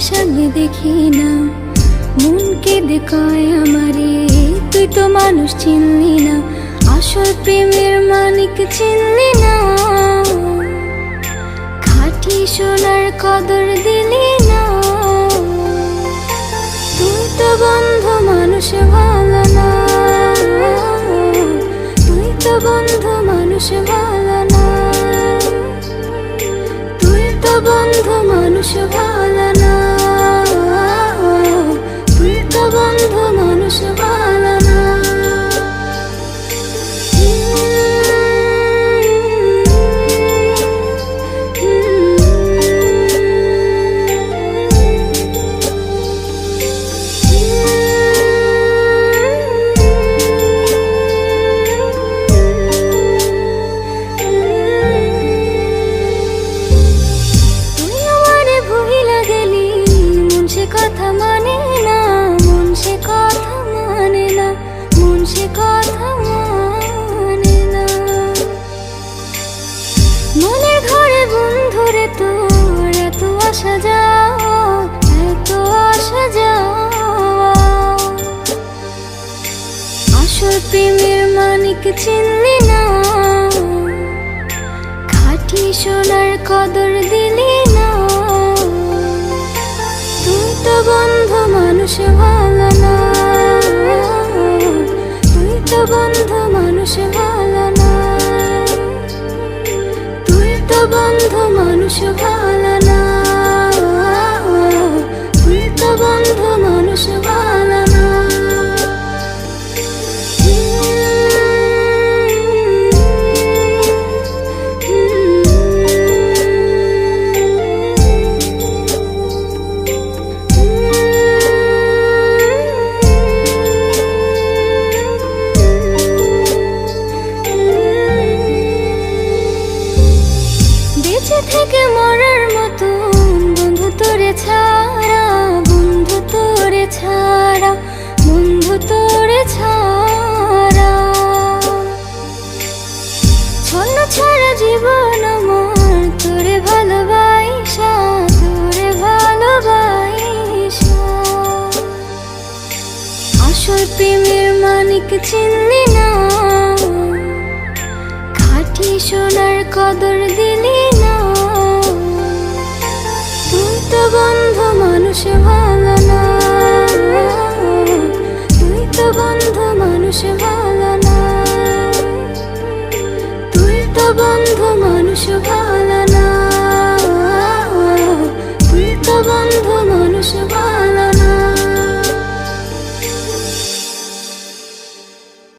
সামনে দেখি না, মন কেঁদে কয় আমারে তুই তো মানুষ চিনলি না, আসল প্রেমের মানিক চিনলি না, খাঁটি সোনার কদর দিলি না। তুই তো বন্ধু মানুষ ভালো না, তুই তো বন্ধু মানুষ ভালো না, তুই তো বন্ধু মানুষ ভালো না, তুই তো বন্ধু মানুষ ভালো না। কথা মানে না, মন সে কথা মানে না, মন সে কথা মানে না। মনের ঘরে বন্ধুরে তোর এত আসা যাওয়া, এত আসা যাওয়া, আসল প্রেমের মানিক চিনলি না, খাঁটি সোনার কদর দিলি না। তুই তো বন্ধু মানুষ ভালো না, তুই তো বন্ধু মানুষ ভালো না, তুই তো বন্ধু মানুষ ভালো না, তুই তো বন্ধু মানুষ ভালো না। বেঁচে থেকে মরার মতন বন্ধু তোরে ছাড়া, বন্ধু তোরে ছাড়া, বন্ধু তোরে ছাড়া, ছন্ন ছাড়া জীবন আমার তোরে ভালোবাসা, তোরে ভালোবাসা, আসল প্রেমের মানিক চিনলি না, খাঁটি সোনার কদর দিলি না। তুই তো বন্ধু মানুষ ভালো না, তুই তো বন্ধু মানুষ ভালো না, তুই তো বন্ধু মানুষ ভালো